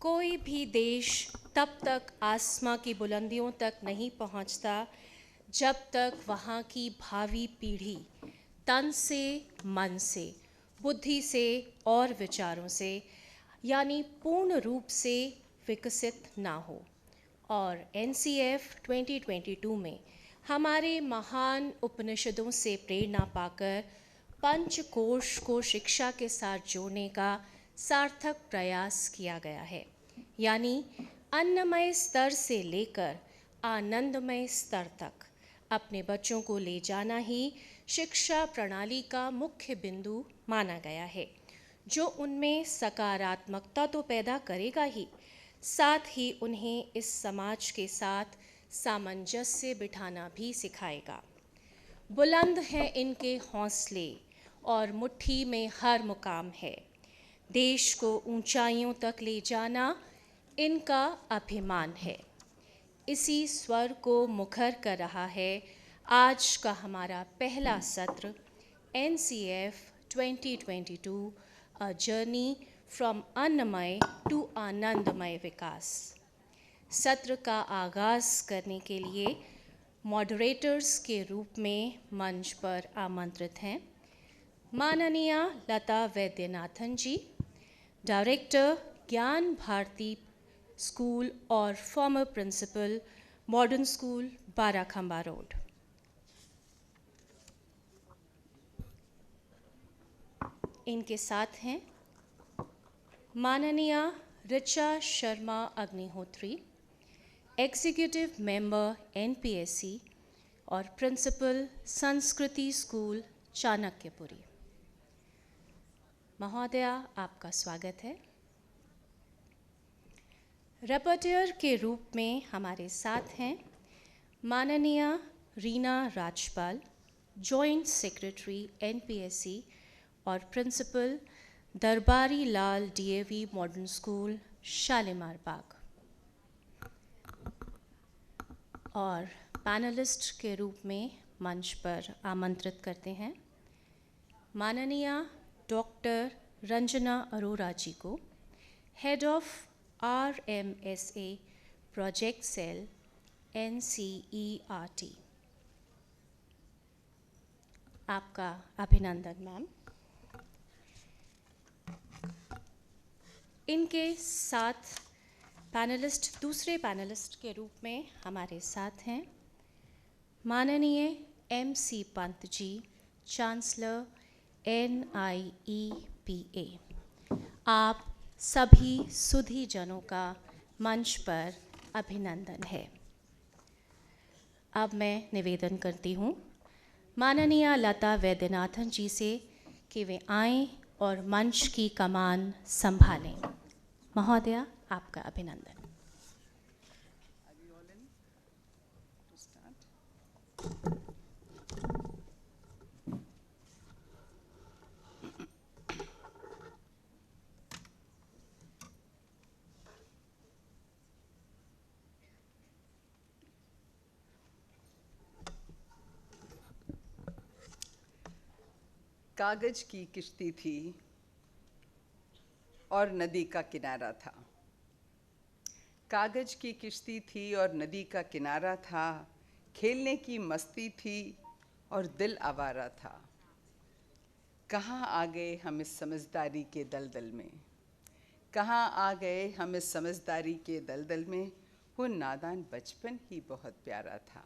कोई भी देश तब तक आसमां की बुलंदियों तक नहीं पहुंचता जब तक वहाँ की भावी पीढ़ी तन से, मन से, बुद्धि से और विचारों से यानी पूर्ण रूप से विकसित ना हो। और NCF 2022 में हमारे महान उपनिषदों से प्रेरणा पाकर पंचकोश को शिक्षा के साथ जोड़ने का सार्थक प्रयास किया गया है, यानी अन्नमय स्तर से लेकर आनंदमय स्तर तक अपने बच्चों को ले जाना ही शिक्षा प्रणाली का मुख्य बिंदु माना गया है, जो उनमें सकारात्मकता तो पैदा करेगा ही, साथ ही उन्हें इस समाज के साथ सामंजस्य बिठाना भी सिखाएगा। बुलंद हैं इनके हौसले और मुट्ठी में हर मुकाम है। देश को ऊंचाइयों तक ले जाना इनका अभिमान है। इसी स्वर को मुखर कर रहा है आज का हमारा पहला सत्र NCF 2022 a journey from Annamaya to Anandamaya vikas. सत्र का आगाज करने के लिए मॉडरेटर्स के रूप में मंच पर आमंत्रित हैं माननीय लता वैद्यनाथन जी, डायरेक्टर ज्ञान भारती स्कूल और former principal Modern School Barakhamba Road. इनके साथ हैं माननीय Richa Sharma Agnihotri, executive member NPSC और प्रिंसिपल संस्कृति स्कूल चाणक्यपुरी। महोदया, आपका स्वागत है। रैपॉर्टर के रूप में हमारे साथ हैं माननीय Reena Rajpal, joint secretary NPSC और प्रिंसिपल दरबारी लाल DAV मॉडर्न स्कूल शालीमार बाग। और पैनलिस्ट के रूप में मंच पर आमंत्रित करते हैं माननीय डॉक्टर रंजना अरोरा जी को, head of RMSA project cell NCERT। आपका अभिनंदन मैम। इनके साथ दूसरे पैनलिस्ट के रूप में हमारे साथ हैं माननीय MC Pant ji, chancellor NIEPA। आप सभी सुधी जनों का मंच पर अभिनंदन है। अब मैं निवेदन करती हूँ माननीय लता वैद्यनाथन जी से कि वे आएं और मंच की कमान संभालें। महोदया, आपका अभिनंदन। कागज की किश्ती थी और नदी का किनारा था। कागज की किश्ती थी और नदी का किनारा था, खेलने की मस्ती थी और दिल आवारा था। कहाँ आ गए हम इस समझदारी के दलदल में, कहाँ आ गए हम इस समझदारी के दलदल में। वो नादान बचपन ही बहुत प्यारा था,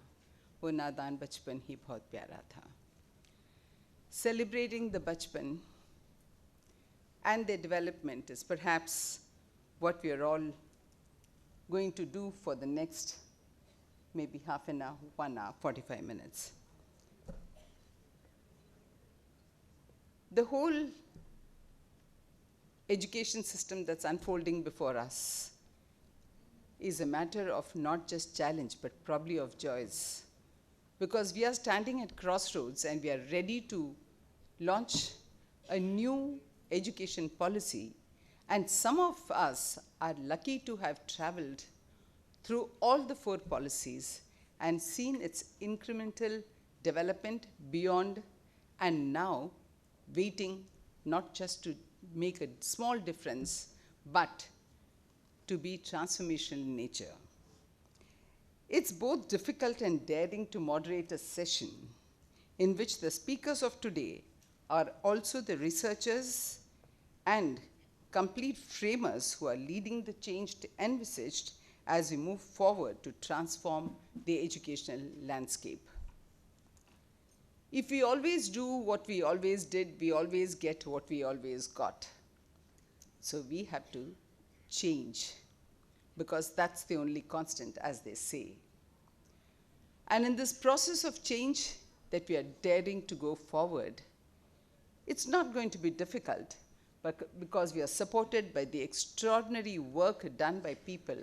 वो नादान बचपन ही बहुत प्यारा था। Celebrating the bachpan and their development is perhaps what we are all going to do for the next maybe half an hour, 1 hour, 45 minutes. The whole education system that's unfolding before us is a matter of not just challenge, but probably of joys. Because we are standing at crossroads and we are ready to launch a new education policy, and some of us are lucky to have traveled through all the 4 policies and seen its incremental development beyond, and now waiting not just to make a small difference, but to be transformational in nature. It's both difficult and daring to moderate a session in which the speakers of today are also the researchers and complete framers who are leading the change envisaged as we move forward to transform the educational landscape. If we always do what we always did, we always get what we always got. So we have to change, because that's the only constant, as they say. And in this process of change that we are daring to go forward, it's not going to be difficult, but because we are supported by the extraordinary work done by people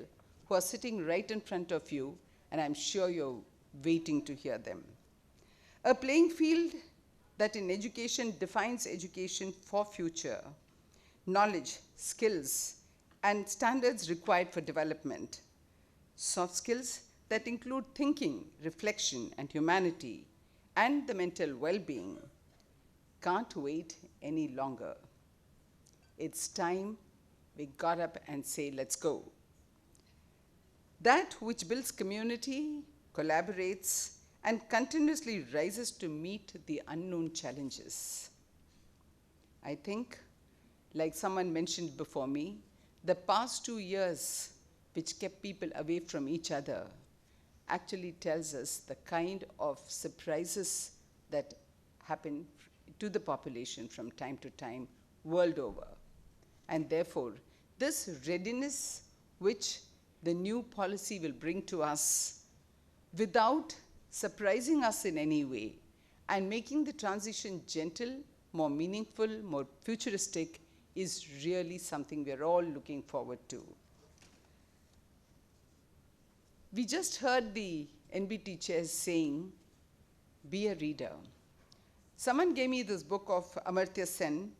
who are sitting right in front of you, and I'm sure you're waiting to hear them. A playing field that in education defines education for future, knowledge, skills, and standards required for development. Soft skills that include thinking, reflection, and humanity, and the mental well-being can't wait any longer. It's time we got up and say, let's go. That which builds community, collaborates, and continuously rises to meet the unknown challenges. I think, like someone mentioned before me, the past 2 years, which kept people away from each other, actually tells us the kind of surprises that happen to the population from time to time, world over. And therefore, this readiness which the new policy will bring to us, without surprising us in any way, and making the transition gentle, more meaningful, more futuristic, is really something we're all looking forward to. We just heard the NBT chairs saying, be a reader. Someone gave me this book of Amartya Sen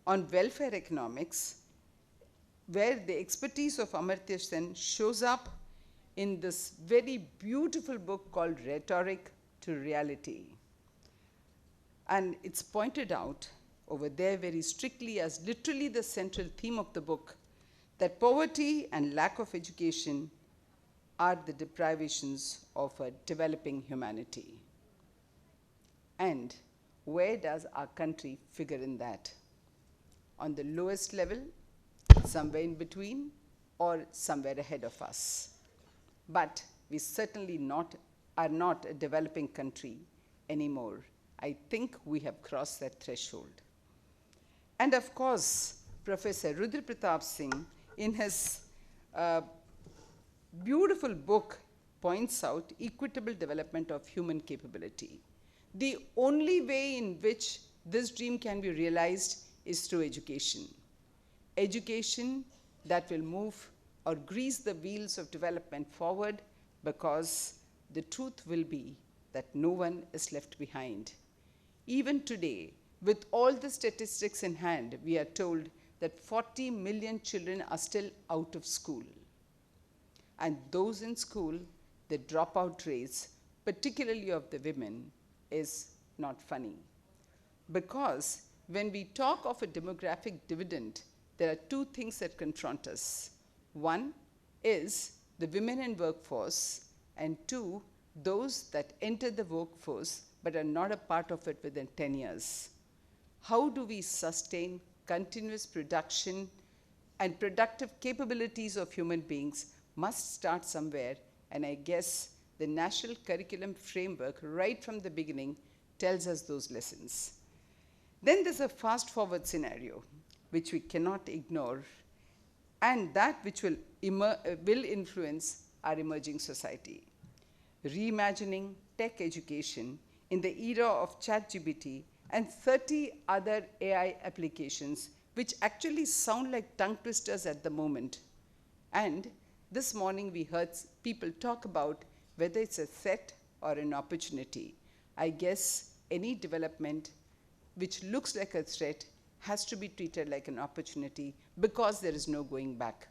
on welfare economics, where the expertise of Amartya Sen shows up in this very beautiful book called Rhetoric to Reality. And it's pointed out over there very strictly as literally the central theme of the book, that poverty and lack of education are the deprivations of a developing humanity. And where does our country figure in that? On the lowest level, somewhere in between, or somewhere ahead of us. But we certainly are not a developing country anymore. I think we have crossed that threshold. And of course, Professor Rudra Pratap Singh, in his beautiful book, points out equitable development of human capability. The only way in which this dream can be realized is through education. Education that will move or grease the wheels of development forward, because the truth will be that no one is left behind. Even today, with all the statistics in hand, we are told that 40 million children are still out of school. And those in school, the dropout rates, particularly of the women, is not funny. Because when we talk of a demographic dividend, there are two things that confront us. One is the women in workforce, and two, those that enter the workforce but are not a part of it within 10 years. How do we sustain continuous production and productive capabilities of human beings must start somewhere, and I guess the national curriculum framework right from the beginning tells us those lessons. Then there's a fast-forward scenario, which we cannot ignore, and that which will influence our emerging society. Reimagining tech education in the era of ChatGPT and 30 other AI applications, which actually sound like tongue twisters at the moment. And this morning we heard people talk about whether it's a threat or an opportunity. I guess any development which looks like a threat has to be treated like an opportunity, because there is no going back.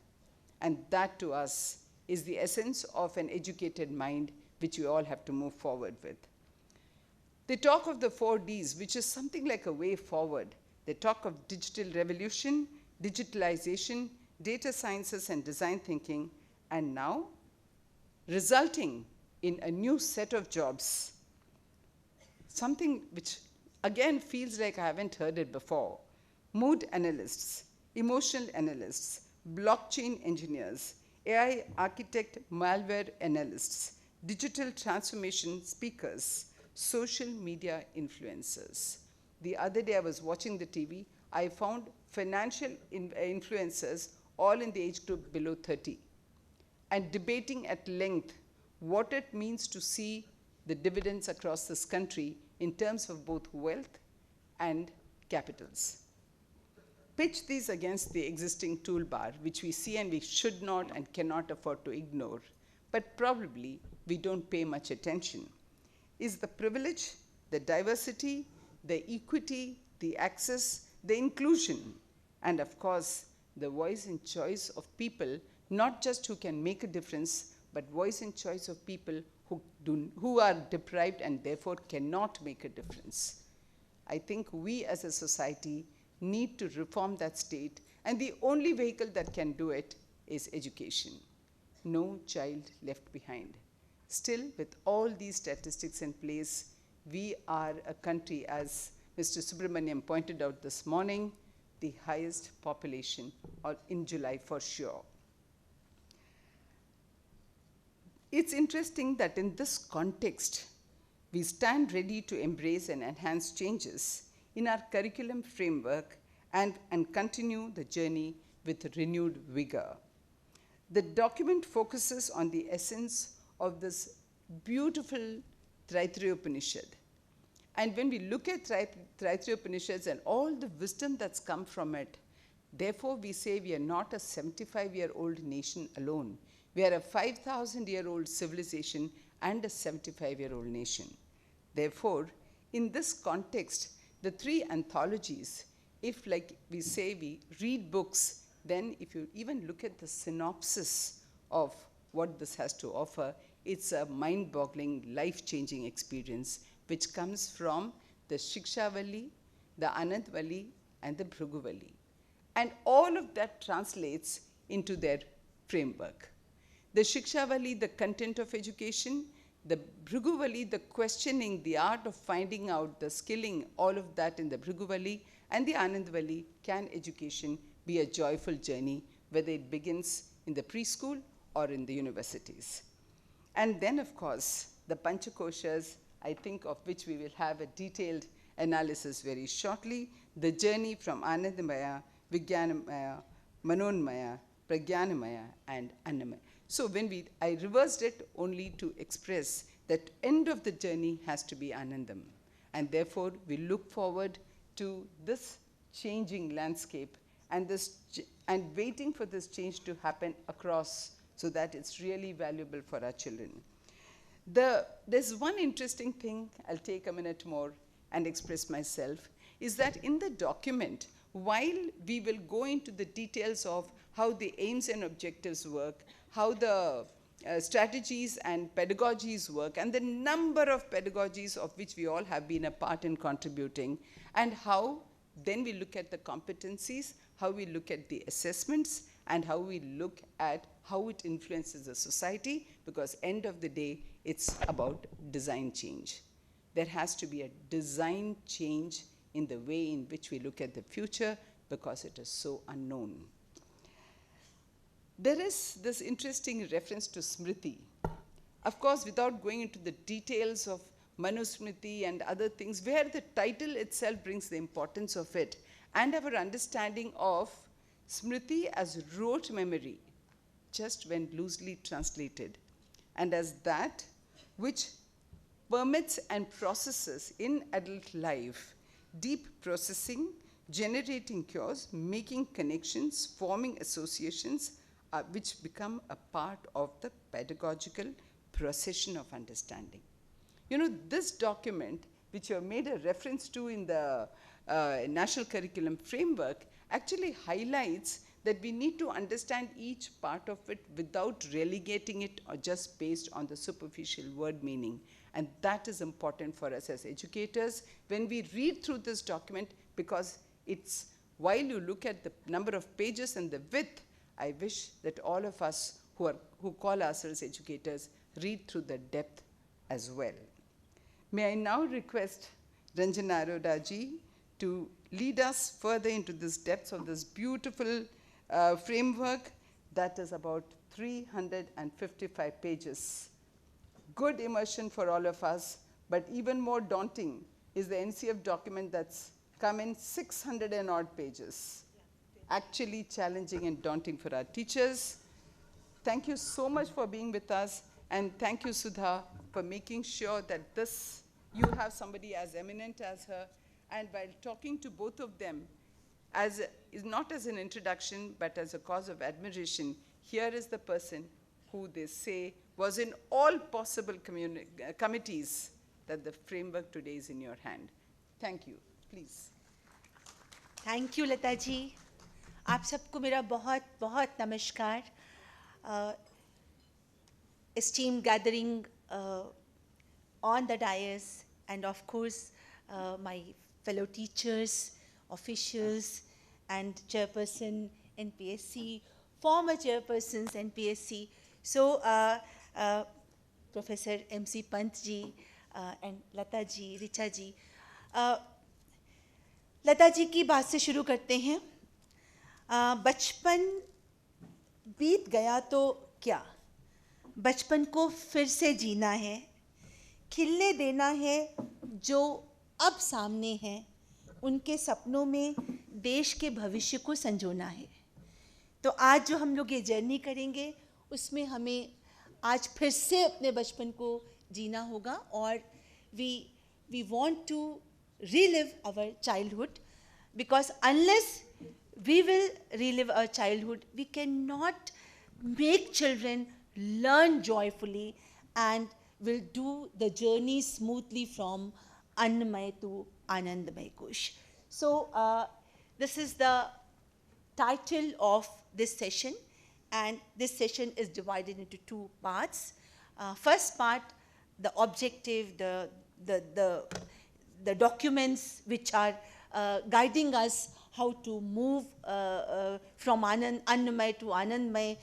And that to us is the essence of an educated mind, which we all have to move forward with. They talk of the 4Ds, which is something like a way forward. They talk of digital revolution, digitalization, data sciences and design thinking, and now resulting in a new set of jobs. Something which again feels like I haven't heard it before. Mood analysts, emotional analysts, blockchain engineers, AI architect, malware analysts, digital transformation speakers, social media influencers. The other day I was watching the TV, I found financial influencers all in the age group below 30 and debating at length what it means to see the dividends across this country in terms of both wealth and capitals. Pitch these against the existing toolbar, which we see and we should not and cannot afford to ignore, but probably we don't pay much attention. Is the privilege, the diversity, the equity, the access, the inclusion, and of course, the voice and choice of people, not just who can make a difference, but voice and choice of people who are deprived and therefore cannot make a difference. I think we as a society need to reform that state, and the only vehicle that can do it is education. No child left behind. Still, with all these statistics in place, we are a country, as Mr. Subramaniam pointed out this morning, the highest population in July for sure. It's interesting that in this context, we stand ready to embrace and enhance changes in our curriculum framework and continue the journey with renewed vigor. The document focuses on the essence of this beautiful Taittiriya Upanishad. And when we look at Taittiriya Upanishads and all the wisdom that's come from it, therefore we say we are not a 75-year-old nation alone. We are a 5,000-year-old civilization and a 75-year-old nation. Therefore, in this context, the three anthologies, if like we say we read books, then if you even look at the synopsis of what this has to offer, it's a mind-boggling, life-changing experience which comes from the Shikshavali, the Anandavali, and the Bhriguvali. And all of that translates into their framework. The Shikshavali, the content of education, the Bhriguvali, the questioning, the art of finding out, the skilling, all of that in the Bhriguvali, and the Anandavali, can education be a joyful journey, whether it begins in the preschool or in the universities. And then, of course, the Panchakoshas, I think of which we will have a detailed analysis very shortly, the journey from Anandamaya, Vijnanamaya, Manonmaya, Prajnanamaya, and Annamaya. So when I reversed it only to express that end of the journey has to be Anandam. And therefore, we look forward to this changing landscape and waiting for this change to happen across so that it's really valuable for our children. There's one interesting thing, I'll take a minute more and express myself, is that in the document, while we will go into the details of how the aims and objectives work, how the strategies and pedagogies work, and the number of pedagogies of which we all have been a part in contributing, and how then we look at the competencies, how we look at the assessments, and how we look at how it influences the society, because end of the day, it's about design change. There has to be a design change in the way in which we look at the future, because it is so unknown. There is this interesting reference to Smriti. Of course, without going into the details of Manusmriti and other things, where the title itself brings the importance of it, and our understanding of Smriti as rote memory, just when loosely translated, and as that which permits and processes in adult life deep processing, generating cures, making connections, forming associations, which become a part of the pedagogical procession of understanding. You know, this document, which you have made a reference to in the National Curriculum Framework, actually highlights that we need to understand each part of it without relegating it or just based on the superficial word meaning. And that is important for us as educators when we read through this document, because it's, while you look at the number of pages and the width, I wish that all of us who call ourselves educators read through the depth as well. May I now request Ranjana Arora ji to lead us further into this depths of this beautiful framework that is about 355 pages. Good immersion for all of us, but even more daunting is the NCF document that's come in 600 and odd pages. Actually challenging and daunting for our teachers. Thank you so much for being with us, and thank you, Sudha, for making sure that you have somebody as eminent as her. And while talking to both of them, not as an introduction, but as a cause of admiration, here is the person who they say was in all possible committees, that the framework today is in your hand. Thank you. Please. Thank you Lata ji. आप सबको मेरा बहुत बहुत नमस्कार. Esteemed gathering on the dais, and of course my fellow teachers, officials, and chairperson NPSC, former chairpersons NPSC. So Professor MC Pant ji and Lata ji, Richa ji. Lata ji की बात से शुरू करते हैं. बचपन बीत गया तो क्या, बचपन को फिर से जीना है, खिलने देना है जो अब सामने है, उनके सपनों में देश के भविष्य को संजोना है. तो आज जो हम लोग ये जर्नी करेंगे उसमें हमें आज फिर से अपने बचपन को जीना होगा, और we want to relive our childhood, because unless we will relive our childhood, we cannot make children learn joyfully and will do the journey smoothly from Annamay to Anandamay Kush. So this is the title of this session, and this session is divided into two parts. First part, the objective, the documents which are guiding us how to move from Annamay to Anandmay,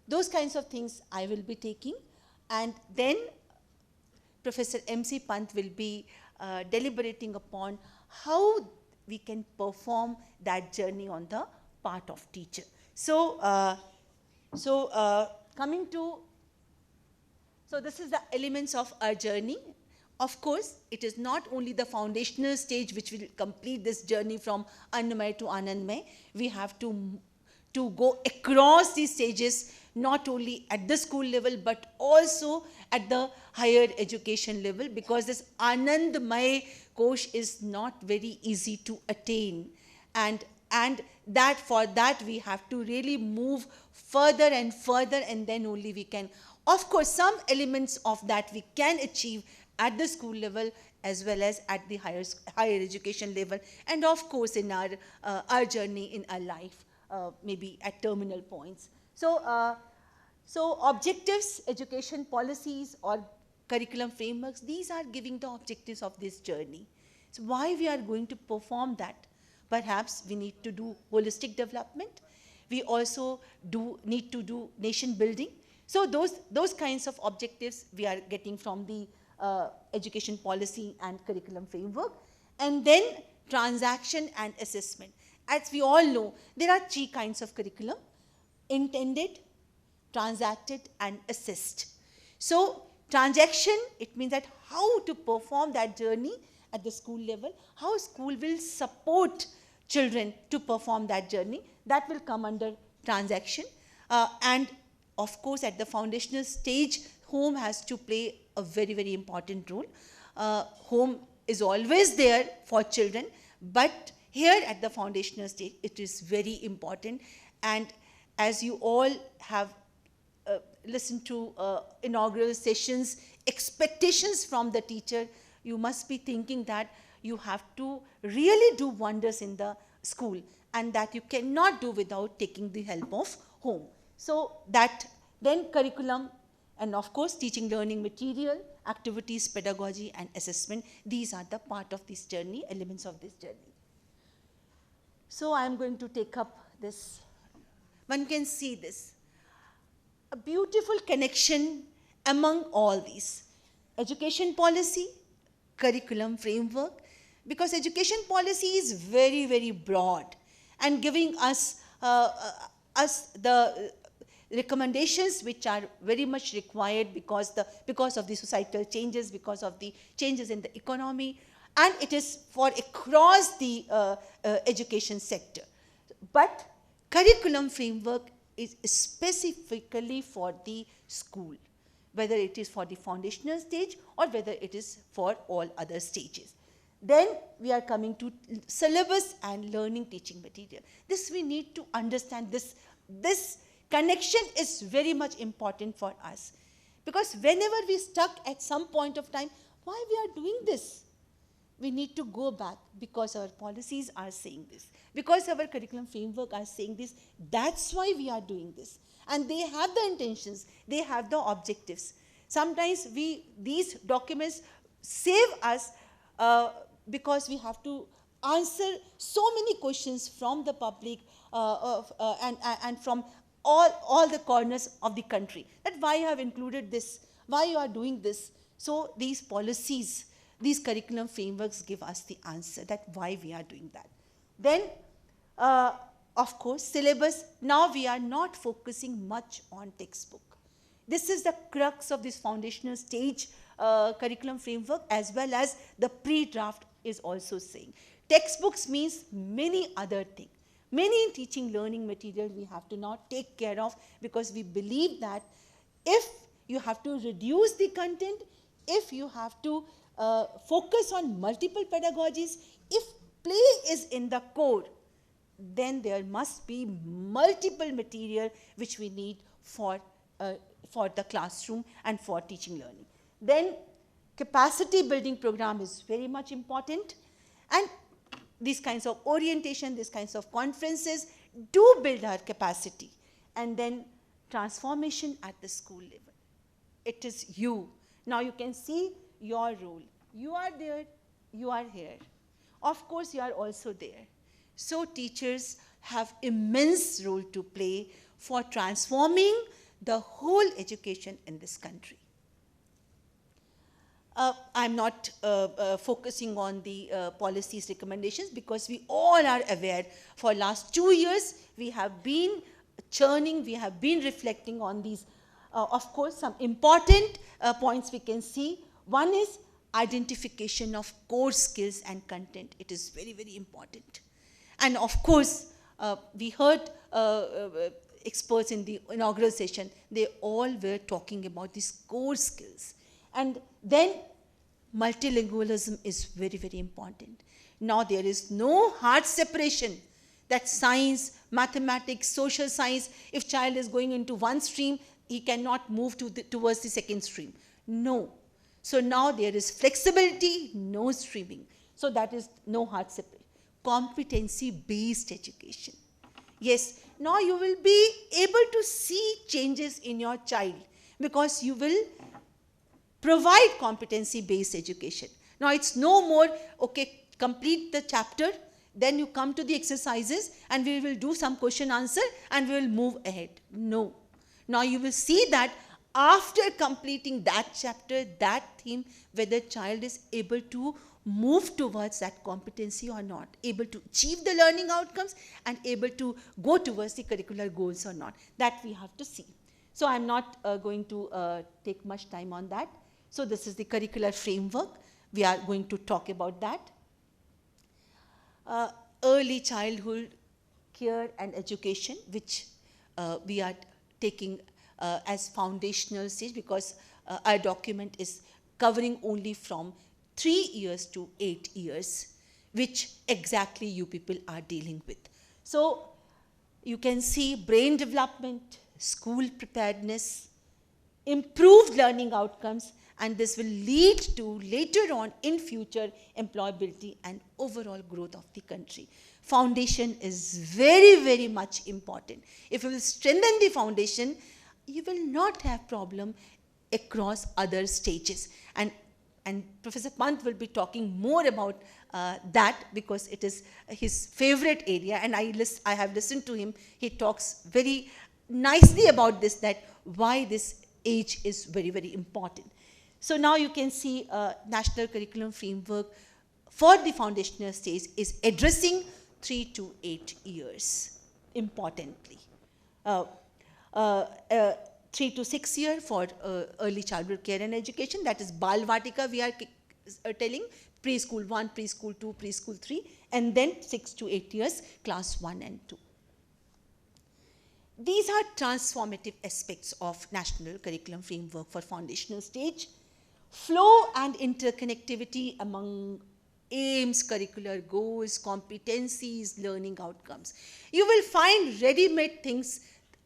those kinds of things I will be taking. And then Professor MC Pant will be deliberating upon how we can perform that journey on the part of teacher. So, coming to, so this is the elements of our journey. Of course, it is not only the foundational stage which will complete this journey from Annamay to Anandmay. We have to go across these stages, not only at the school level, but also at the higher education level, because this Anandmay Kosh is not very easy to attain. And that for that we have to really move further and further, and then only we can. Of course, some elements of that we can achieve at the school level as well as at the higher education level, and of course in our journey in our life, maybe at terminal points. So, so objectives, education policies or curriculum frameworks, these are giving the objectives of this journey. So why we are going to perform that? Perhaps we need to do holistic development. We also need to do nation building. So those kinds of objectives we are getting from the education policy and curriculum framework. And then transaction and assessment. As we all know, there are three kinds of curriculum: intended, transacted, and assessed. So transaction, it means that how to perform that journey at the school level, how school will support children to perform that journey, that will come under transaction. And of course, at the foundational stage, home has to play a very, very important role. Home is always there for children, but here at the foundational stage, it is very important. And as you all have listened to inaugural sessions, expectations from the teacher, you must be thinking that you have to really do wonders in the school, and that you cannot do without taking the help of home. So that then curriculum, and of course teaching learning material, activities, pedagogy, and assessment, these are the part of this journey, elements of this journey. So I am going to take up this one can see this. A beautiful connection among all these. Education policy, curriculum framework, because education policy is very, very broad and giving us the recommendations which are very much required because of the societal changes, because of the changes in the economy, and it is for across the education sector. But curriculum framework is specifically for the school, whether it is for the foundational stage or whether it is for all other stages. Then we are coming to syllabus and learning teaching material. This we need to understand. This connection is very much important for us, because whenever we stuck at some point of time, why we are doing this? We need to go back, because our policies are saying this, because our curriculum framework are saying this. That's why we are doing this. And they have the intentions, they have the objectives. Sometimes these documents save us because we have to answer so many questions from the public and from all the corners of the country. That why you have included this, why you are doing this. So these policies, these curriculum frameworks give us the answer that why we are doing that. Then, of course, syllabus. Now we are not focusing much on textbook. This is the crux of this foundational stage curriculum framework, as well as the pre-draft is also saying. Textbooks means many other things. Many teaching learning material we have to now take care of, because we believe that if you have to reduce the content, if you have to focus on multiple pedagogies, if play is in the core, then there must be multiple material which we need for the classroom and for teaching learning. Then capacity building program is very much important, and these kinds of orientation, these kinds of conferences do build our capacity. And then transformation at the school level. It is you. Now you can see your role. You are there, you are here. Of course, you are also there. So teachers have immense role to play for transforming the whole education in this country. I'm not focusing on the policies recommendations, because we all are aware for last 2 years we have been churning, we have been reflecting on these. Of course, some important points we can see. One is identification of core skills and content. It is very, very important. And of course, we heard experts in the inaugural session, they all were talking about these core skills. And then multilingualism is very, very important. Now there is no hard separation that science, mathematics, social science, if child is going into one stream, he cannot move towards the second stream. No. So now there is flexibility, no streaming. So that is no hard separation. Competency-based education. Yes, now you will be able to see changes in your child, because you will provide competency-based education. Now it's no more, okay, complete the chapter, then you come to the exercises and we will do some question answer and we will move ahead. No. Now you will see that after completing that chapter, that theme, whether child is able to move towards that competency or not, able to achieve the learning outcomes and able to go towards the curricular goals or not. That we have to see. So I'm not going to take much time on that. So this is the curricular framework. We are going to talk about that. Early childhood care and education, which we are taking as foundational stage, because our document is covering only from 3 years to 8 years, which exactly you people are dealing with. So you can see brain development, school preparedness, improved learning outcomes, and this will lead to later on in future employability and overall growth of the country. Foundation is very, very much important. If you will strengthen the foundation, you will not have problem across other stages. And Professor Pant will be talking more about that because it is his favorite area, and I have listened to him. He talks very nicely about this, that why this age is very, very important. So now you can see National Curriculum Framework for the foundational stage is addressing 3 to 8 years, importantly. 3 to 6 year for early childhood care and education, that is Bal Vatika we are telling, preschool 1, preschool 2, preschool 3, and then 6 to 8 years, class 1 and 2. These are transformative aspects of National Curriculum Framework for foundational stage. Flow and interconnectivity among aims, curricular goals, competencies, learning outcomes. You will find ready-made things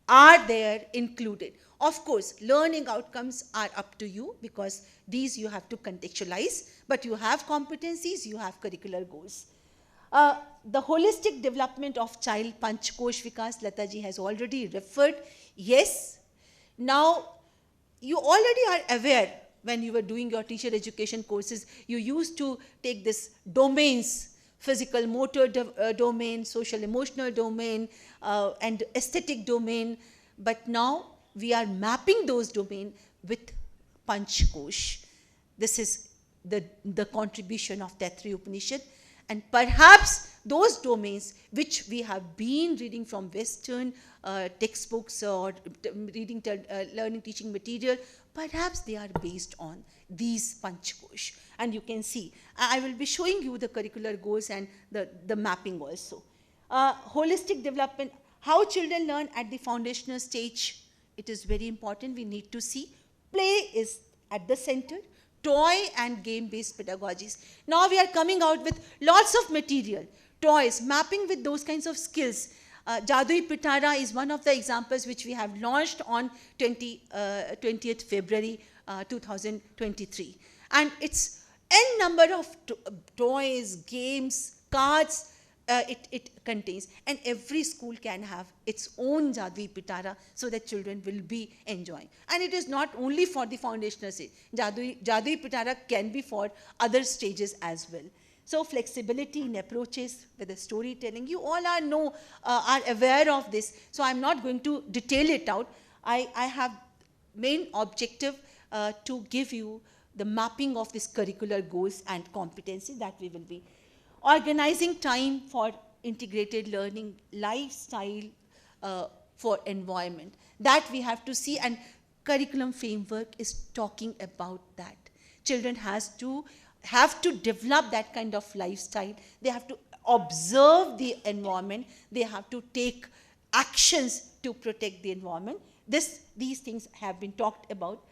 are there included. Of course, learning outcomes are up to you because these you have to contextualize, but you have competencies, you have curricular goals. The holistic development of child, Panchkosh Vikas, Lata ji has already referred. Yes, now you already are aware when you were doing your teacher education courses, you used to take this domains, physical motor domain, social emotional domain, and aesthetic domain. But now we are mapping those domains with Panchkosh. This is the contribution of Taittiriya Upanishad. And perhaps those domains which we have been reading from Western textbooks or reading learning teaching material, perhaps they are based on these Panchkosh. And you can see, I will be showing you the curricular goals and the mapping also. Holistic development, how children learn at the foundational stage, it is very important. We need to see play is at the center. Toy and game-based pedagogies. Now we are coming out with lots of material, toys, mapping with those kinds of skills. Jadui Pitara is one of the examples which we have launched on 20th February 2023. And it's n number of toys, games, cards, it contains, and every school can have its own Jadui Pitara so that children will be enjoying. And it is not only for the foundational stage. Jadui Pitara can be for other stages as well. So flexibility in approaches with the storytelling, you all are aware of this, so I'm not going to detail it out. I have main objective to give you the mapping of these curricular goals and competency that we will be organizing time for integrated learning, lifestyle for environment. That we have to see, and curriculum framework is talking about that. Children have to develop that kind of lifestyle. They have to observe the environment. They have to take actions to protect the environment. These things have been talked about.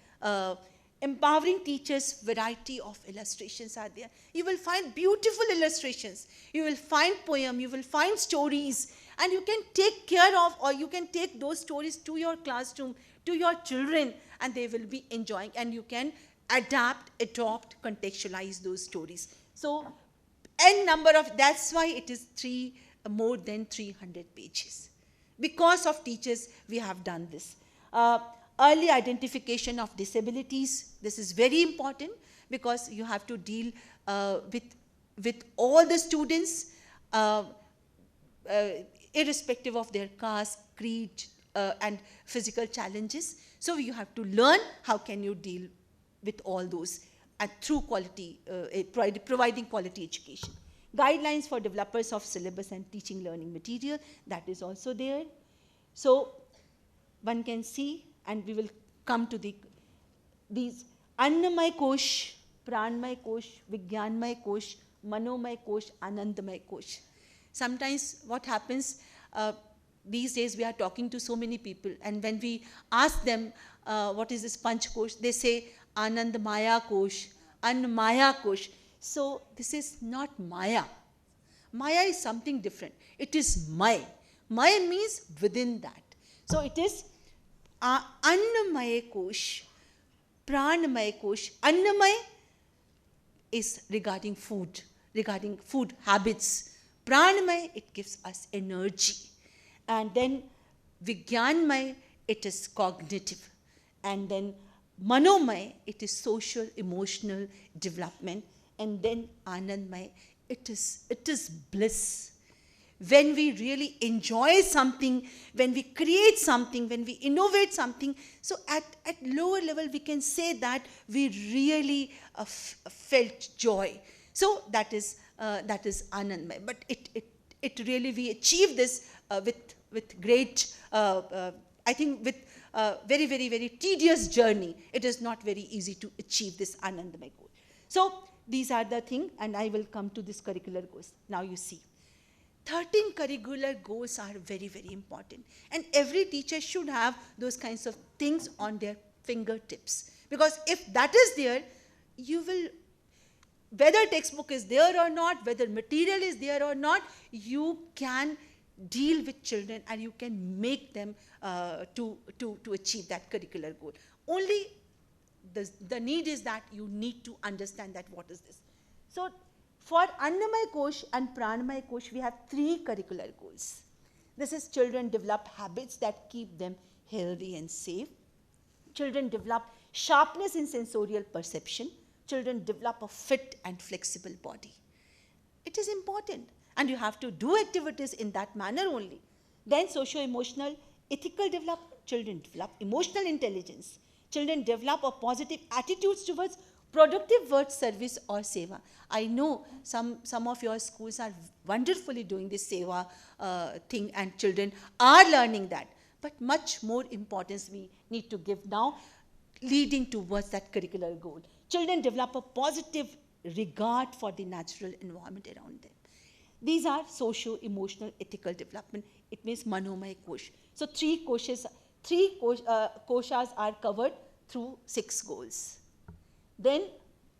Empowering teachers, variety of illustrations are there. You will find beautiful illustrations. You will find poem, you will find stories, and you can take care of, or you can take those stories to your classroom, to your children, and they will be enjoying, and you can adapt, adopt, contextualize those stories. So, n number of, that's why it is more than 300 pages. Because of teachers, we have done this. Early identification of disabilities. This is very important because you have to deal with all the students, irrespective of their caste, creed, and physical challenges. So you have to learn how can you deal with all those and through quality, providing quality education. Guidelines for developers of syllabus and teaching learning material, that is also there. So one can see, and we will come to these Annamay Kosh, Pranmay Kosh, Vigyanmay Kosh, Manomay Kosh, Anandamay Kosh. Sometimes what happens, these days we are talking to so many people, and when we ask them what is this Panch Kosh, they say Anand Maya Kosh, Annamaya Kosh. So this is not Maya. Maya is something different. It is May. May means within that. So it is Annamaya Kosh, Pranamaya Kosh. Annamaya is regarding food habits. Pranamaya, it gives us energy. And then Vigyanmaya, it is cognitive. And then Manomaya, it is social, emotional development. And then Anandmaya, it is bliss. When we really enjoy something, when we create something, when we innovate something, so at lower level we can say that we really felt joy. So that is Anandmay. But it really, we achieve this with great, I think with very, very, very tedious journey. It is not very easy to achieve this Anandmay goal. So these are the things, and I will come to this curricular goals. Now you see, 13 curricular goals are very, very important. And every teacher should have those kinds of things on their fingertips. Because if that is there, you will, whether textbook is there or not, whether material is there or not, you can deal with children and you can make them to achieve that curricular goal. Only the need is that you need to understand that what is this. So for Annamay Kosh and Pranamay Kosh, we have 3 curricular goals. This is children develop habits that keep them healthy and safe. Children develop sharpness in sensorial perception. Children develop a fit and flexible body. It is important, and you have to do activities in that manner only. Then socio-emotional, ethical development. Children develop emotional intelligence. Children develop a positive attitudes towards productive work, service or seva. I know some of your schools are wonderfully doing this seva thing, and children are learning that. But much more importance we need to give now, leading towards that curricular goal. Children develop a positive regard for the natural environment around them. These are socio-emotional ethical development. It means Manomay Kosh. So 3 koshas are covered through 6 goals. Then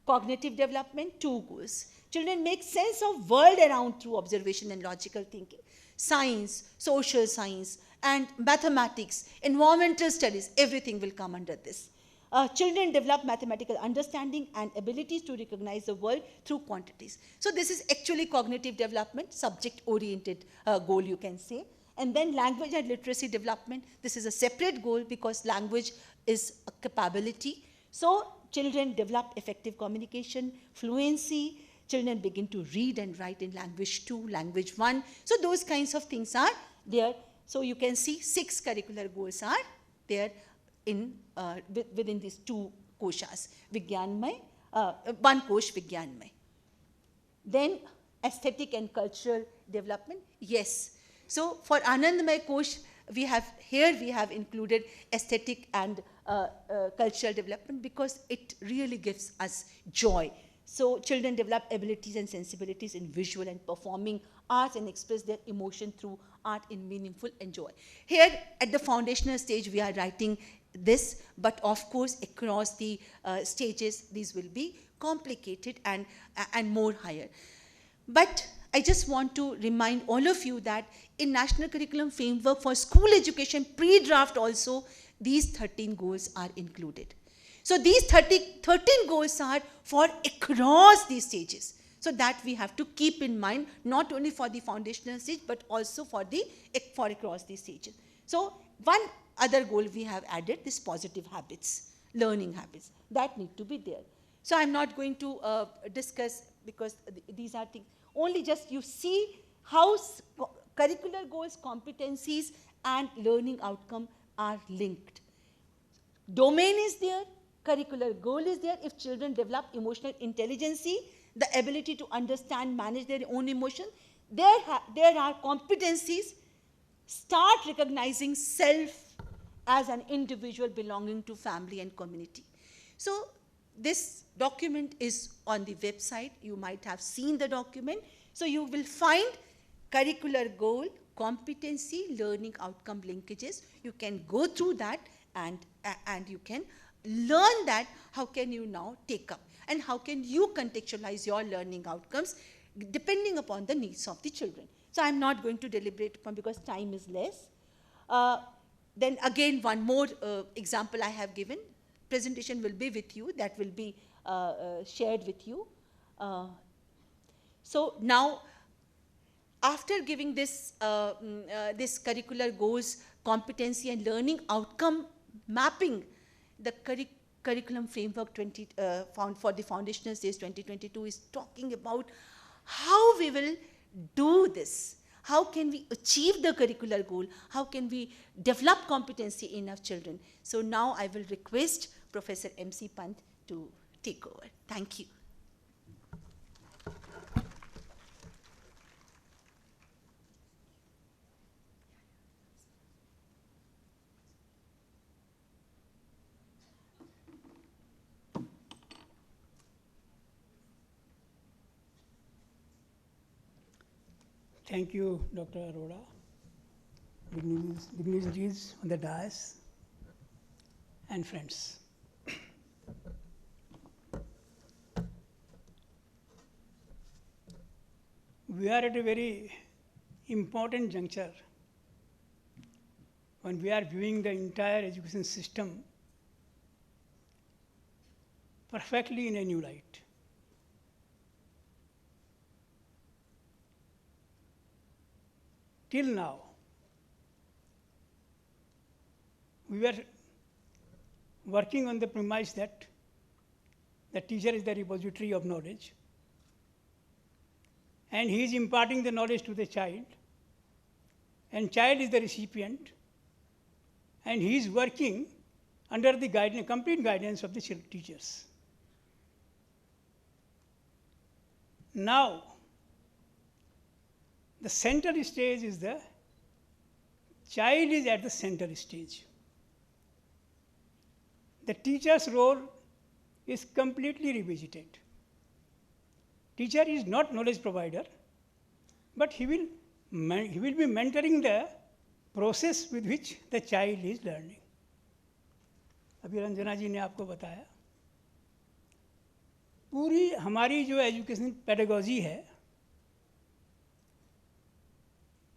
cognitive development, 2 goals. Children make sense of world around through observation and logical thinking. Science, social science, and mathematics, environmental studies, everything will come under this. Children develop mathematical understanding and abilities to recognize the world through quantities. So this is actually cognitive development, subject-oriented goal, you can say. And then language and literacy development. This is a separate goal because language is a capability. So children develop effective communication, fluency. Children begin to read and write in language 2, language 1. So those kinds of things are there. So you can see 6 curricular goals are there in within these 2 koshas, Vigyanmay, 1 kosh Vigyanmay. Then aesthetic and cultural development, yes. So for Anandmay Kosh, we have included aesthetic and cultural development because it really gives us joy. So children develop abilities and sensibilities in visual and performing arts and express their emotion through art in meaningful and joy. Here at the foundational stage, we are writing this, but of course across the stages, these will be complicated and more higher. But I just want to remind all of you that in National Curriculum Framework for School Education pre-draft also, these 13 goals are included. So these 13 goals are for across these stages. So that we have to keep in mind, not only for the foundational stage, but also for across these stages. So one other goal we have added, this positive habits, learning habits, that need to be there. So I'm not going to discuss because these are things, only just you see how curricular goals, competencies and learning outcome are linked. Domain is there, curricular goal is there. If children develop emotional intelligence, the ability to understand, manage their own emotion, there are competencies. Start recognizing self as an individual belonging to family and community. So this document is on the website. You might have seen the document. So you will find curricular goal, competency, learning outcome linkages. You can go through that and you can learn that how can you now take up and how can you contextualize your learning outcomes depending upon the needs of the children. So I'm not going to deliberate upon because time is less. Then again, one more example I have given. Presentation will be with you, that will be shared with you. So now, after giving this, this curricular goals, competency and learning outcome mapping, the curriculum framework for the foundational stage 2022 is talking about how we will do this. How can we achieve the curricular goal? How can we develop competency in our children? So now I will request Professor M.C. Pant to take over. Thank you. Thank you, Dr. Arora, dignitaries on the dais, and friends. We are at a very important juncture when we are viewing the entire education system perfectly in a new light. Till now, we were working on the premise that the teacher is the repository of knowledge, and he is imparting the knowledge to the child, and child is the recipient, and he is working under the guidance, complete guidance of the teachers. Now, the center stage is the child is at the center stage. The teacher's role is completely revisited. Teacher is not knowledge provider, but he will be mentoring the process with which the child is learning. अभी रंजना जी ने आपको बताया, पूरी हमारी जो education pedagogy है,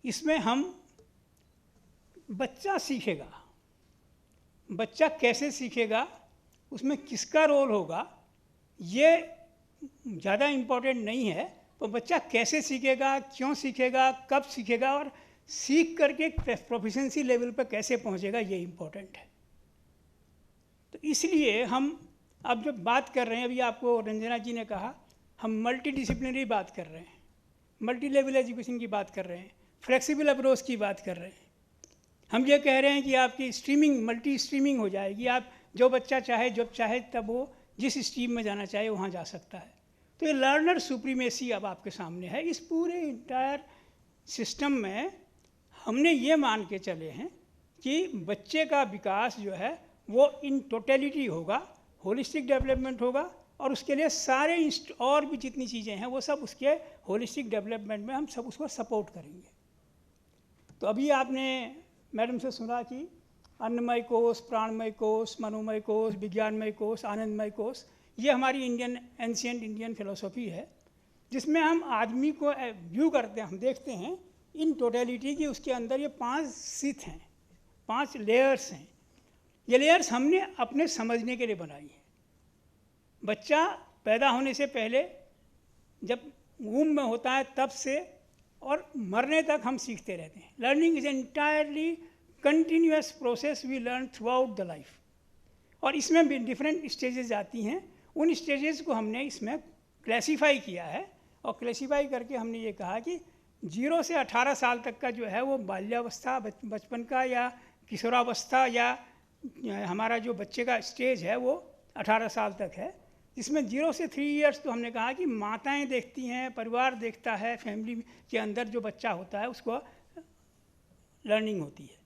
इसमें हम बच्चा सीखेगा, बच्चा कैसे सीखेगा, उसमें किसका रोल होगा, ये ज़्यादा इम्पोर्टेंट नहीं है, तो बच्चा कैसे सीखेगा, क्यों सीखेगा, कब सीखेगा और सीख करके प्रोफिशिएंसी लेवल पर कैसे पहुंचेगा, ये इम्पोर्टेंट है। तो इसलिए हम अब जब बात कर रहे हैं, अभी आपको रंजना जी ने कहा, हम मल्टी डिसिप्लिनरी बात कर रहे हैं, मल्टी लेवल एजुकेशन की बात कर रहे हैं, फ्लेक्सिबल अप्रोच की बात कर रहे हैं। हम ये कह रहे हैं कि आपकी स्ट्रीमिंग, मल्टी स्ट्रीमिंग हो जाएगी, आप जो बच्चा चाहे जब चाहे तब वो जिस स्ट्रीम में जाना चाहे वहाँ जा सकता है। तो ये लर्नर सुप्रीमेसी अब आपके सामने है। इस पूरे इंटायर सिस्टम में हमने ये मान के चले हैं कि बच्चे का विकास जो है वो इन टोटलिटी होगा, होलिस्टिक डेवलपमेंट होगा, और उसके लिए सारे और भी जितनी चीज़ें हैं वो सब उसके होलिस्टिक डेवलपमेंट में हम सब उसको सपोर्ट करेंगे। तो अभी आपने मैडम से सुना कि अन्नमय कोश, प्राणमय कोश, मनोमय कोश, विज्ञानमय कोश, आनंदमय कोश, ये हमारी इंडियन एंशिएंट इंडियन फिलोसफी है, जिसमें हम आदमी को व्यू करते हैं, हम देखते हैं इन टोटलिटी की, उसके अंदर ये 5 सीथ हैं, 5 लेयर्स हैं। ये लेयर्स हमने अपने समझने के लिए बनाई है। बच्चा पैदा होने से पहले जब वूम में होता है तब से और मरने तक हम सीखते रहते हैं। Learning is entirely continuous process, we learn throughout the life. और इसमें भी डिफरेंट स्टेजेस आती हैं, उन स्टेजेस को हमने इसमें क्लासीफाई किया है, और क्लासीफाई करके हमने ये कहा कि 0 से 18 साल तक का जो है वो बाल्यावस्था, बचपन का या किशोरावस्था, या हमारा जो बच्चे का स्टेज है वो 18 साल तक है, जिसमें 0 से 3 इयर्स तो हमने कहा कि माताएं देखती हैं, परिवार देखता है, फैमिली के अंदर जो बच्चा होता है उसको लर्निंग होती है,